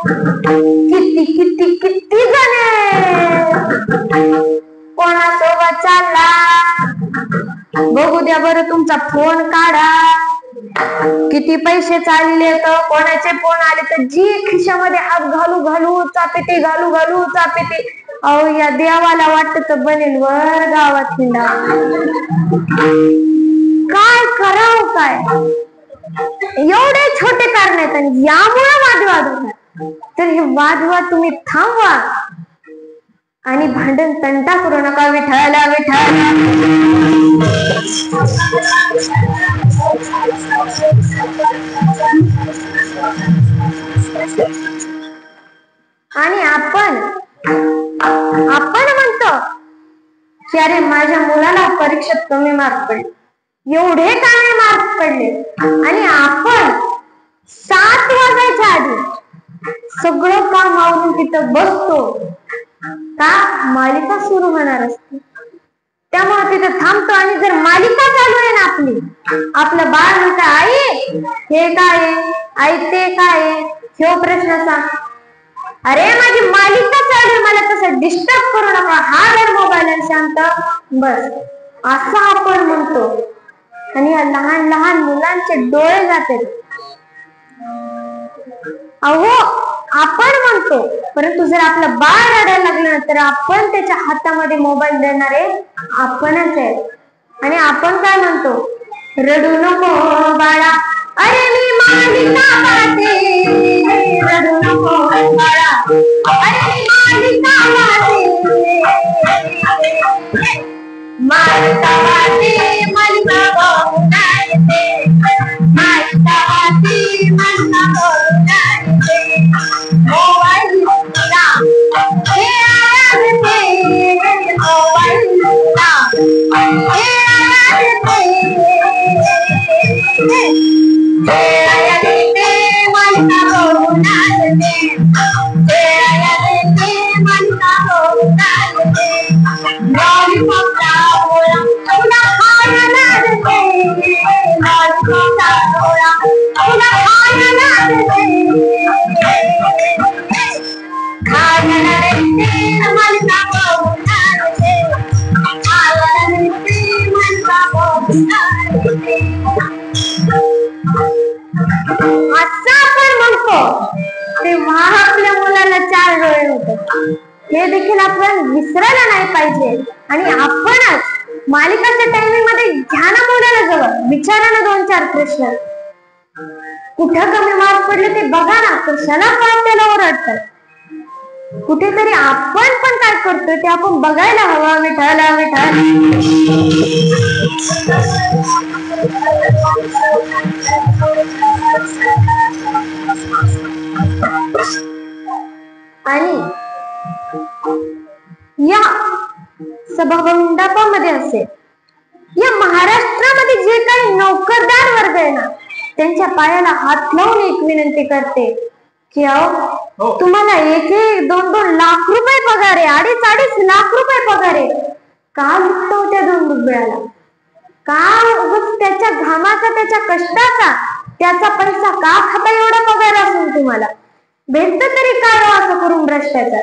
किती किती किती जणे कोणासोबत चालला बघू द्या बरं, तुमचा फोन काढा. किती पैसे चालले तर कोणाचे फोन आले तर जी खिशामध्ये हात घालू घालू चापेते, घालू घालू चापेते. अहो या देवाला वाटत बनेल वर गावात हिंडा. काय करावं काय, एवढे छोटे कारण आहेत आणि यामुळे वादविवाद होतात. तर हे वादविवाद तुम्ही थांबवा आणि भांडण तंटा करू नका. विठ्ठला विठ्ठला. आणि आपण म्हणतो की अरे माझ्या मुलाला परीक्षेत कमी मार्क पडले, एवढे कमी मार्क पडले, आणि आपण 7 वाजायच्या आधी सगळं काम आवरून तिथं बसतो का मालिका सुरू होणार असते. त्यामुळे तिथं थांबतो आणि जर मालिका चालू आहे ना आपली, आपलं बाळ म्हणतं आई हे काय, आई ते काय, हे प्रश्न सांग. अरे माझी मालिका चालू आहे, मला तसं डिस्टर्ब करू नका, हा जर मोबाईल शांत बस, असं आपण म्हणतो. आणि या लहान लहान मुलांचे डोळे जातात. अहो आपण म्हणतो, परंतु जर आपलं बाळ रडायला लागलं तर आपण त्याच्या हातामध्ये मोबाईल देणारे आपणच आहे. आणि आपण काय म्हणतो, रडू नको बाळा, अरे मी मालिका पाहते, रडू नको बाळा, अरे मी मालिका पाहते, मालिका पाहते, मालिका बघून येते, मालिका पाहते, मालिका बघून येते, मोबाईलला हे आवडते, मोबाईलला हे आवडते, मालिका बघून येते, मालिका बघून येते, लॉलीपॉपला गोळा तुला खायला लागते, लॉलीपॉपला गोळा तुला खायला लागते, खायला लागते, मालिका बघून येते, खायला लागते, मालिका बघून येते. असं आपण म्हणतो तेव्हा आपल्या मुलाला 4 डोळे होतात. हे देखील आपण विसरायला नाही पाहिजे. आणि आपणच मालिकाच्या टायमिंग मध्ये घ्या ना मुलाला जवळ, विचारा ना 2-4 प्रश्न, कुठं कमी मार्क पडले ते बघा ना, कशाला पण त्याला ओरडतात. कुठेतरी आपण पण काय करतोय ते आपण बघायला हवं. विठ्ठला विठ्ठला. आणि या सभामंडपामध्ये असेल, या महाराष्ट्रामध्ये जे काही नोकरदार वर्ग आहे ना, त्यांच्या पायाला हात लावून एक विनंती करते की अहो तुम्हाला 1-1, 2-2 लाख रुपये पगार आहे, 2.5-2.5 लाख रुपये पगार आहे, का लुटतो त्या 2 रुपयाला? का त्याच्या घामाचा, त्याच्या कष्टाचा त्याचा पैसा का खाता? एवढा पगार असून तुम्हाला भेटत तरी काय असं करून भ्रष्टाचार?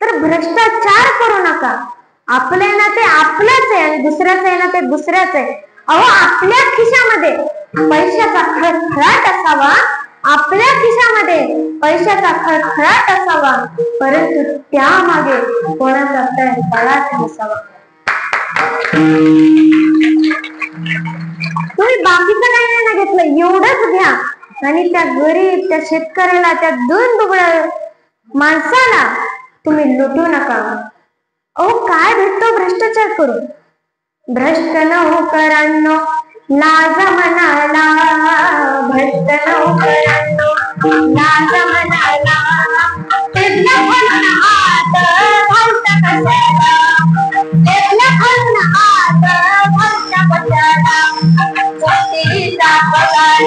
तर भ्रष्टाचार करू नका. आपलं आहे ना ते आपलंच आहे आणि दुसऱ्याचं आहे ना ते दुसऱ्याच आहे. अहो आपल्या खिशामध्ये पैशाचा खळखळाट असावा, आपल्या खिशामध्ये पैशाचा खळखळाट असावा, परंतु त्यामागे कोणाचा तळतळाट नसावा. तुम्ही बाकीचं काही नाही ना घेतलं, एवढंच घ्या आणि त्या गरीब, त्या शेतकऱ्याला, त्या 2 दुबळ्या माणसाला तुम्ही लुटू नका. अहो काय भेटतो भ्रष्टाचार करून? भ्रष्ट नोकरांनो लाज मनाला, भ्रष्ट नोकरांनो लाज मनाला, तेथला खालून हात घालता कशाला, तेथला खालून हात घालता कशाला, सुट्टीचा पगार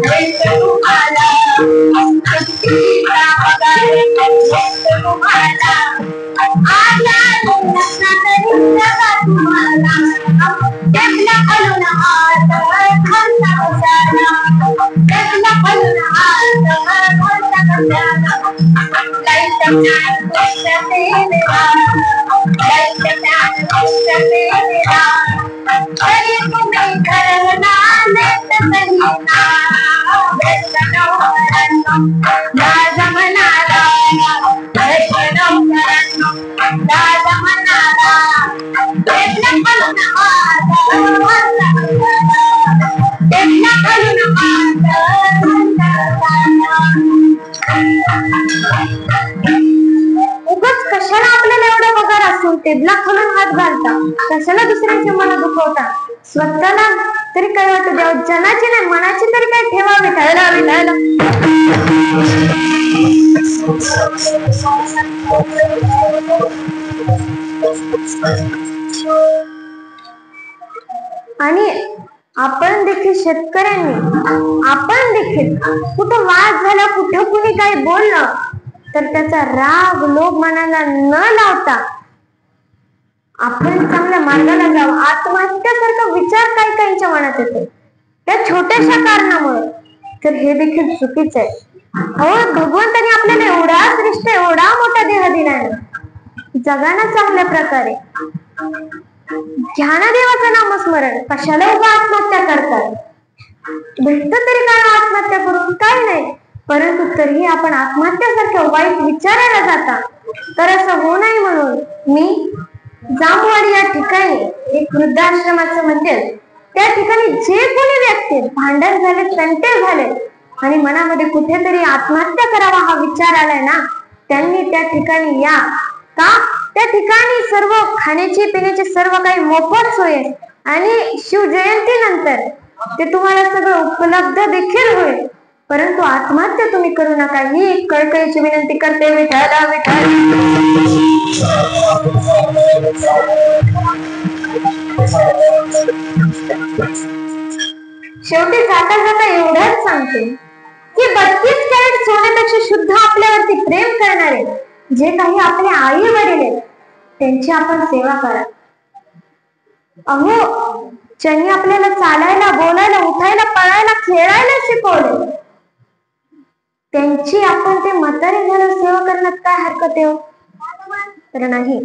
भेटतो तुम्हाला, सुट्टीचा पगार भेटतो तुम्हाला, आला नसला तरी जगा तुम्हाला, तेथला खालून हात घालता कशाला, तेथला खालून हात घालता कशाला. कशाला आपल्याला एवढा पगार असून टेबला खोलून हात घालता, कशाला दुसऱ्यांचे मन दुखवता? स्वतःला तरी काय वाटू द्या, जनाची नाही मनाची तरी काय ठेवावी. आणि आपण देखील शेतकऱ्यांनी, आपण देखील कुठं वाद झाला, कुठं कुणी काही बोललं तर त्याचा राग लोभ मनाला न लावता आपण चांगल्या मार्गाला जावं. आत्महत्यासारखा विचार काही काहींच्या मनात येतो त्या छोट्याशा कारणामुळे, तर हे देखील चुकीच आहे. हो, भगवंताने आपल्याला एवढा श्रेष्ठ एवढा मोठा देह दिलाय, जगाना चांगल्या प्रकारे. ज्ञानदेवाचं नामस्मरण, कशाला उभा आत्महत्या करतात? भेटत तरी काय आत्महत्या करून? काय नाही. परंतु तरीही आपण आत्महत्यासारख्या वाईट विचारायला जाता. तर असं होऊ नये म्हणून मी जामवाडी या ठिकाणी एक वृद्धाश्रमाचं मंदिर, त्या ठिकाणी जे कोणी व्यक्ती भांडण झाले, तंटे झाले आणि मनामध्ये कुठेतरी आत्महत्या करावा हा विचार आलाय ना, त्यांनी त्या ठिकाणी या. का? त्या ठिकाणी सर्व खाण्याची पिण्याची सर्व काही मोफत सोय आणि शिवजयंती नंतर ते तुम्हाला सगळं उपलब्ध देखील होईल. परंतु आत्महत्या तुम्ही करू नका ही कळकळीची विनंती करते. विठ्ठला विठ्ठल. शेवटी जाता जाता एवढंच सांगते की 32 कॅरेट सोन्यापेक्षा शुद्ध आपल्यावरती प्रेम करणारे जे काही आपले आई वडील आहेत त्यांची आपण सेवा करा. अहो, ज्यांनी आपल्याला चालायला, बोलायला, उठायला, पळायला, खेळायला शिकवले त्यांची आपण ते म्हातारे झालं सेवा करण्यात काय हरकत आहे? तर नाही,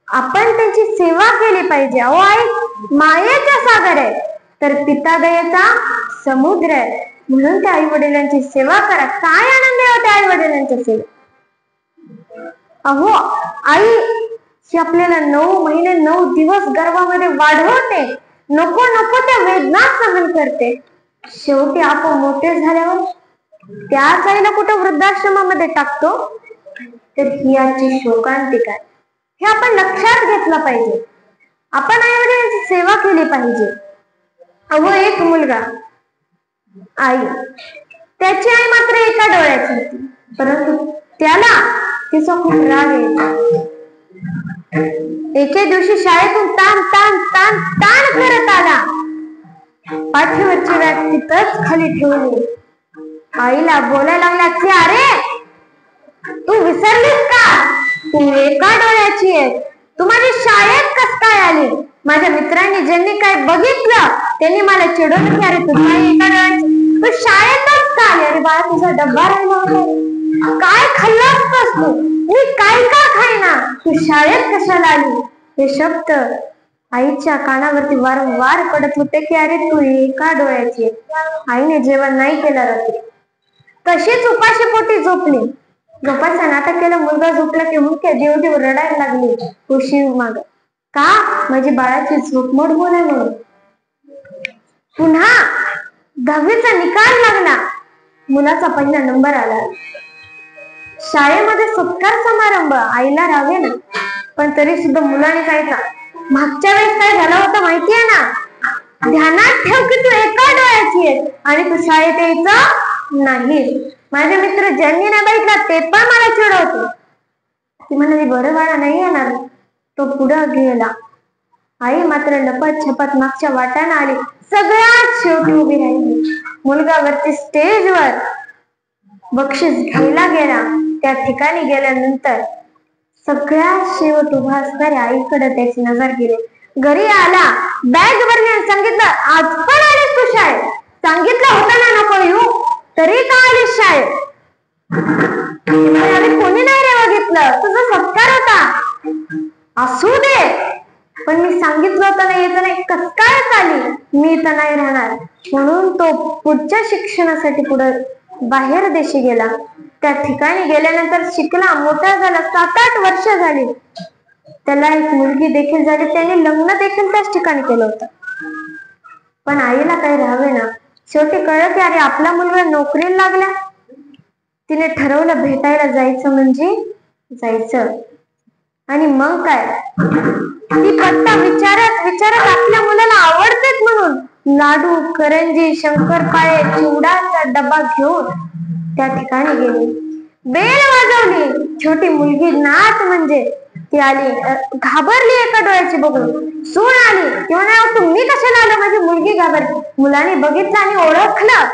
आपण त्यांची सेवा केली पाहिजे. अहो, आई मायेचा सागर आहे तर पिता दयेचा समुद्र आहे, म्हणून त्या आई वडिलांची सेवा करा. काय आनंद आहे त्या आई वडिलांच्या सेवा. अहो, आई ही आपल्याला 9 महिने 9 दिवस गर्भामध्ये वाढवते, नको नको त्या वेदना सहन करते. शेवटी आपण मोठे झाल्यावर त्याच आईला कुठं वृद्धाश्रमामध्ये टाकतो. तर ही याची शोकांतिका आहे. हे आपण लक्षात घेतलं पाहिजे. आपण आई वडिलांची सेवा केली पाहिजे. अहो, एक मुलगा, आई, त्याची आई मात्र एका डोळ्याची होती, परंतु त्याला तिचा खूप राग यायचा. एके दिवशी शाळेतून ताण ताण ताण ताण करत आला, पाठीवरची बॅग तिथंच खाली ठेवली. आईला बोलायला लागला की अरे तू विसरलीस का? तू एका डोळ्याची आहे, तू माझ्या शाळेत कस काय आली? माझ्या मित्रांनी ज्यांनी काय बघितलं त्यांनी मला चिडवलं की अरे तू काय एका डोळ्याची, तू शाळेतच का आली? अरे बाळा, तुझा डब्बा राहिला होता, काय खाल्लास तू? मी काय का खाईना, तू शाळेत कशाला आली? हे शब्द आईच्या कानावरती वारंवार पडत होते की अरे तू एका डोळ्याची. आईने जेवण नाही केलं रात्री, तशीच उपाशी पोटी झोपली. झोपायचं नाटक केलं. मुलगा झोपला की मुख्य देव रडायला लागली उशी माग. का? माझी बाळाची झोप मोड होऊ नये म्हणून. पुन्हा 10वीचा निकाल लागला, मुलाचा पहिला नंबर आला. शाळेमध्ये सत्कार समारंभ, आईला रागे ना, पण तरी सुद्धा मुलाने काय का मागच्या वेळेस काय झालं होतं माहितीये ना? ध्यानात ठेव की तू एका डोळ्याची आहे आणि तू शाळेत यायचं नाही. माझे मित्र ज्यांनी नाही बघितलं ते पण मला चिडवतो. ती म्हणाली बरं बाळा नाही येणार. तो पुढं गेला. आई मात्र लपत छपत मागच्या वाटाने आली. सगळ्यात शेवटी उभी राहिली. मुलगा वरती स्टेजवर बक्षीस घ्यायला गेला. त्या ठिकाणी गेल्यानंतर सगळ्यात शेवट उभा असणाऱ्या आईकडे त्याची नजर गेली. घरी आला, बॅग भरली आणि सांगितलं आज पण आलीस तू शाळेत? सांगितलं होतं ना नको येऊ, तरी का आलीस शाळेत? कोणी नाही रे बघितलं, तुझा सत्कार होता. असू दे, पण मी सांगितलं होतं ना येत नाही, कस काय चाली, मी इथं नाही राहणार. म्हणून तो पुढच्या शिक्षणासाठी पुढे बाहेर देशी गेला. त्या ठिकाणी गेल्यानंतर शिकला, मोठा झाला, 7-8 वर्ष झाली. त्याला एक मुलगी देखील झाली. त्याने लग्न देखील त्याच ठिकाणी केलं होतं. पण आईला काही राहावे ना. शेवटी कळलं की अरे आपला मुलगा नोकरीला लागला. तिने ठरवलं भेटायला जायचं म्हणजे जायचं. आणि मग काय, ती पत्ता विचारत विचारत आपल्या मुलाला आवडतेच म्हणून लाडू, करंजी, शंकरपाळे, चिवडाचा डबा घेऊन त्या ठिकाणी गेली. बेल वाजवली. छोटी मुलगी नाच म्हणजे ती आली, घाबरली एका डोळ्याची बघून. सून आली, ती म्हणाली तुम्ही कशाला आलं, माझी मुलगी घाबरली. मुलाने बघितलं आणि ओळखलं